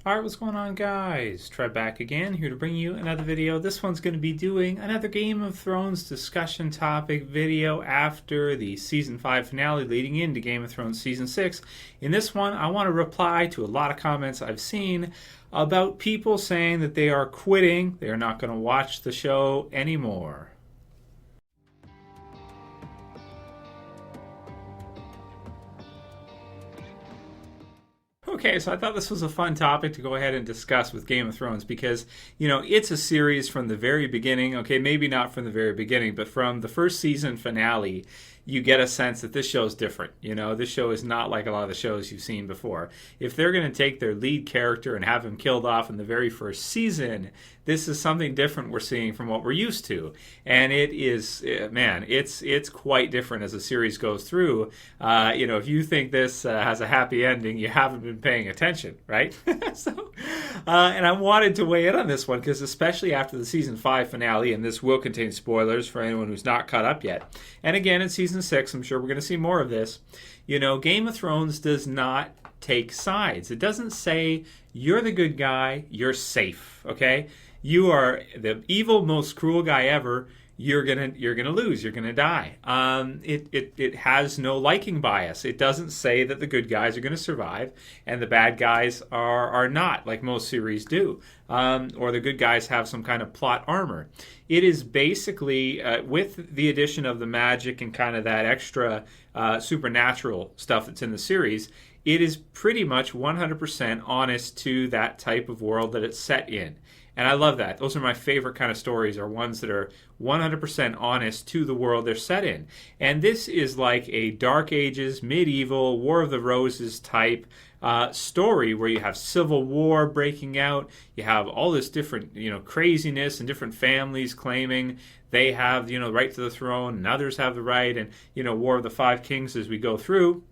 Alright, what's going on, guys? Trev back again, here to bring you another video. This one's going to be doing another Game of Thrones discussion topic video after the Season 5 finale leading into Game of Thrones Season 6. In this one, I want to reply to a lot of comments I've seen about people saying that they are quitting, they are not going to watch the show anymore. Okay, so I thought this was a fun topic to go ahead and discuss with Game of Thrones because, it's a series from the very beginning. Okay, maybe not from the very beginning, but from the first season finale, you get a sense that this show is different. This show is not like a lot of the shows you've seen before. If they're going to take their lead character and have him killed off in the very first season, this is something different we're seeing from what we're used to. And it is, man, it's quite different as the series goes through. If you think this has a happy ending, you haven't been paying attention, right? And I wanted to weigh in on this one because especially after the season 5 finale, and this will contain spoilers for anyone who's not caught up yet. And again, in season 6, I'm sure we're going to see more of this. Game of Thrones does not take sides. It doesn't say you're the good guy, you're safe, okay? You are the evil, most cruel guy ever. You're gonna lose. You're gonna die. It has no liking bias. It doesn't say that the good guys are gonna survive and the bad guys are not, like most series do, or the good guys have some kind of plot armor. It is basically with the addition of the magic and kind of that extra supernatural stuff that's in the series. It is pretty much 100% honest to that type of world that it's set in. And I love that. Those are my favorite kind of stories, are ones that are 100% honest to the world they're set in. And this is like a Dark Ages, medieval, War of the Roses type story where you have civil war breaking out. You have all this different, craziness and different families claiming they have, the right to the throne and others have the right. And, War of the Five Kings as we go through.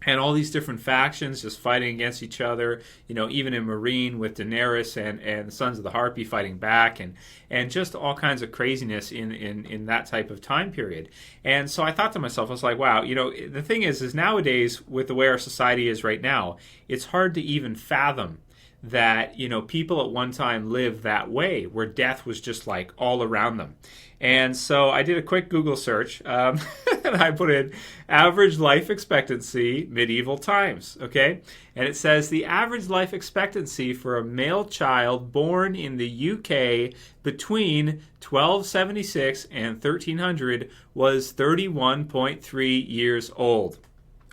And all these different factions just fighting against each other, even in Meereen with Daenerys and the Sons of the Harpy fighting back, and just all kinds of craziness in that type of time period. And so I thought to myself, I was like, wow, the thing is nowadays, with the way our society is right now, it's hard to even fathom that, people at one time lived that way, where death was just like all around them. And so I did a quick Google search, and I put in average life expectancy medieval times, okay? And it says the average life expectancy for a male child born in the UK between 1276 and 1300 was 31.3 years old.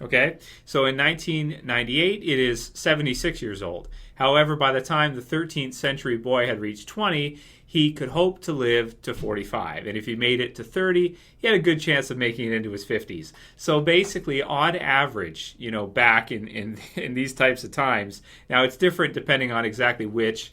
Okay, so in 1998, it is 76 years old. However, by the time the 13th century boy had reached 20, he could hope to live to 45. And if he made it to 30, he had a good chance of making it into his 50s. So basically, on average, back in these types of times, now it's different depending on exactly which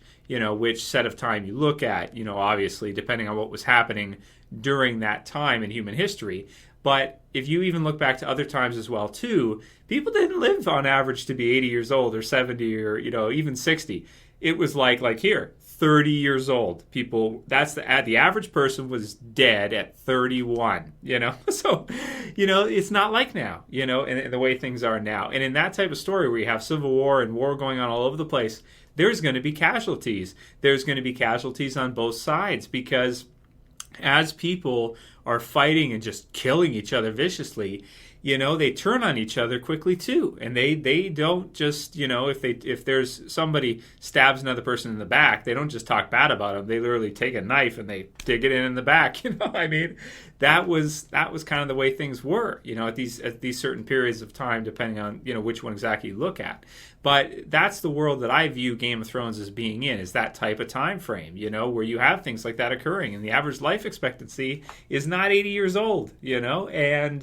set of time you look at, obviously, depending on what was happening during that time in human history. But if you even look back to other times as well, too, people didn't live on average to be 80 years old or 70 or, even 60. It was like here, 30 years old. People, that's the average person was dead at 31, So, it's not like now, and the way things are now. And in that type of story where you have civil war and war going on all over the place, there's going to be casualties. There's going to be casualties on both sides because as people are fighting and just killing each other viciously, they turn on each other quickly too. And they don't just, if there's somebody stabs another person in the back, they don't just talk bad about them. They literally take a knife and they dig it in the back. That was kind of the way things were, at these certain periods of time, depending on, which one exactly you look at. But that's the world that I view Game of Thrones as being in, is that type of time frame, where you have things like that occurring. And the average life expectancy is not 80 years old, and,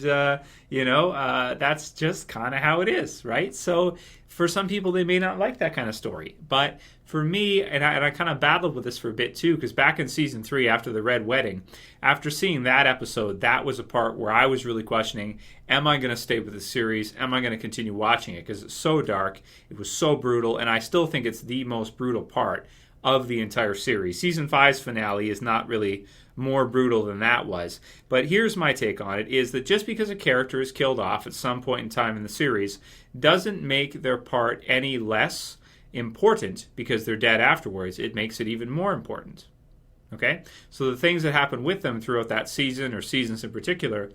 that's just kind of how it is, right? So for some people, they may not like that kind of story. But for me, and I kind of battled with this for a bit too, because back in season 3, after the Red Wedding, after seeing that episode, that was a part where I was really questioning, am I going to stay with the series? Am I going to continue watching it? Because it's so dark, it was so brutal, and I still think it's the most brutal part of the entire series. Season 5's finale is not really more brutal than that was. But here's my take on it, is that just because a character is killed off at some point in time in the series doesn't make their part any less important because they're dead afterwards, it makes it even more important. Okay? So the things that happen with them throughout that season or seasons in particular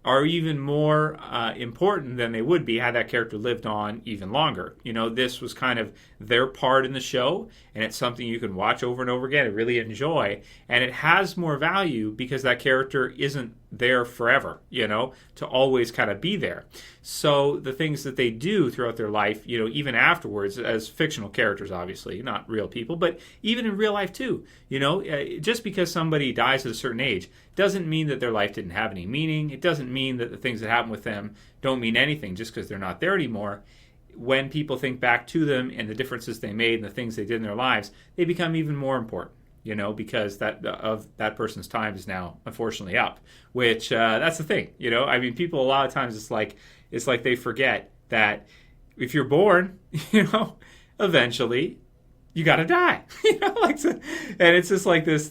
are even more important than they would be had that character lived on even longer. This was kind of their part in the show, and it's something you can watch over and over again and really enjoy, and it has more value because that character isn't there forever, to always kind of be there. So the things that they do throughout their life, even afterwards, as fictional characters, obviously, not real people, but even in real life too, just because somebody dies at a certain age doesn't mean that their life didn't have any meaning. It doesn't mean that the things that happen with them don't mean anything just because they're not there anymore. When people think back to them and the differences they made and the things they did in their lives, they become even more important. Because that person's time is now unfortunately up. Which that's the thing. People a lot of times it's like they forget that if you're born, eventually you got to die. And it's just like this.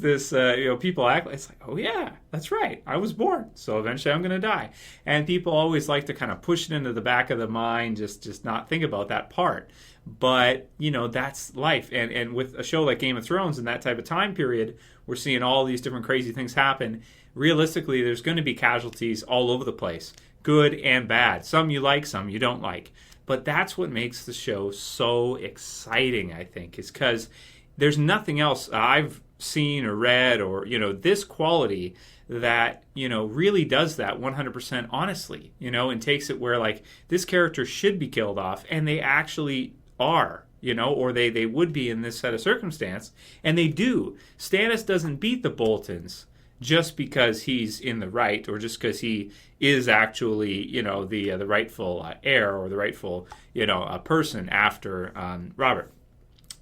People act. It's like, oh yeah, that's right. I was born, so eventually I'm going to die. And people always like to kind of push it into the back of the mind, just not think about that part. But, that's life. And with a show like Game of Thrones and that type of time period, we're seeing all these different crazy things happen. Realistically, there's going to be casualties all over the place, good and bad. Some you like, some you don't like. But that's what makes the show so exciting, I think, is because there's nothing else I've seen or read or, this quality that, really does that 100% honestly, and takes it where, this character should be killed off, and they actually are, or they would be in this set of circumstance, and they do. Stannis doesn't beat the Boltons just because he's in the right, or just because he is actually, the rightful heir, or the rightful, person after Robert.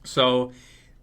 So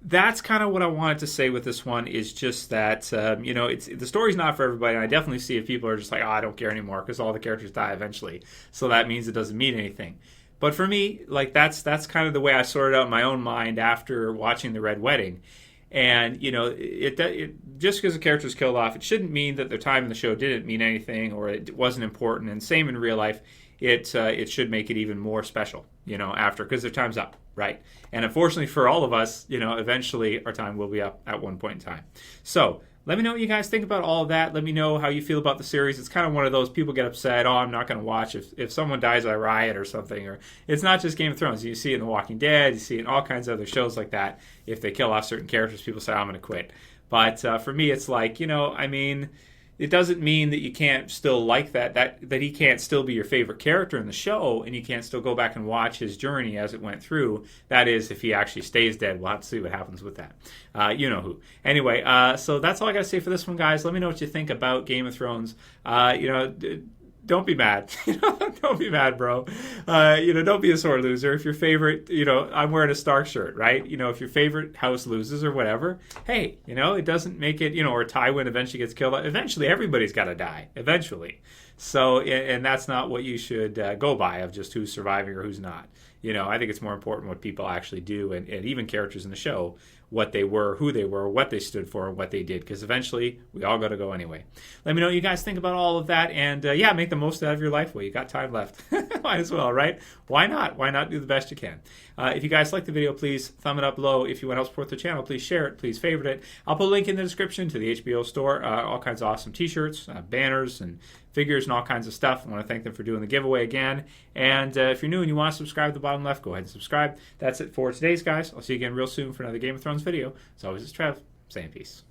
that's kind of what I wanted to say with this one, is just that, the story's not for everybody. And I definitely see if people are just like, I don't care anymore because all the characters die eventually. So that means it doesn't mean anything. But for me, that's kind of the way I sorted out in my own mind after watching The Red Wedding. And, it just because a character is killed off, it shouldn't mean that their time in the show didn't mean anything or it wasn't important. And same in real life, it should make it even more special, after, because their time's up, right? And unfortunately for all of us, eventually our time will be up at one point in time. So let me know what you guys think about all of that. Let me know how you feel about the series. It's kind of one of those, people get upset, I'm not going to watch if someone dies I riot or something. Or it's not just Game of Thrones. You see it in The Walking Dead. You see it in all kinds of other shows like that. If they kill off certain characters, people say, I'm going to quit. But for me, it's like, it doesn't mean that you can't still like that he can't still be your favorite character in the show, and you can't still go back and watch his journey as it went through. That is, if he actually stays dead. We'll have to see what happens with that. You know who. Anyway, so that's all I got to say for this one, guys. Let me know what you think about Game of Thrones. Don't be mad. Don't be mad, bro. Don't be a sore loser. If your favorite, I'm wearing a Stark shirt, right? If your favorite house loses or whatever, hey, it doesn't make it, or Tywin eventually gets killed. Eventually, everybody's got to die. Eventually. So, and that's not what you should go by, of just who's surviving or who's not. I think it's more important what people actually do, and even characters in the show, what they were, who they were, what they stood for, and what they did. Because eventually, we all got to go anyway. Let me know what you guys think about all of that. And make the most out of your life while you got time left. Might as well, right? Why not? Why not do the best you can? If you guys like the video, please thumb it up below. If you want to help support the channel, please share it. Please favorite it. I'll put a link in the description to the HBO store. All kinds of awesome t-shirts, banners, and figures, and all kinds of stuff. I want to thank them for doing the giveaway again. And if you're new and you want to subscribe to the bottom left, go ahead and subscribe. That's it for today's, guys. I'll see you again real soon for another Game of Thrones video. As always, it's Trev, saying peace.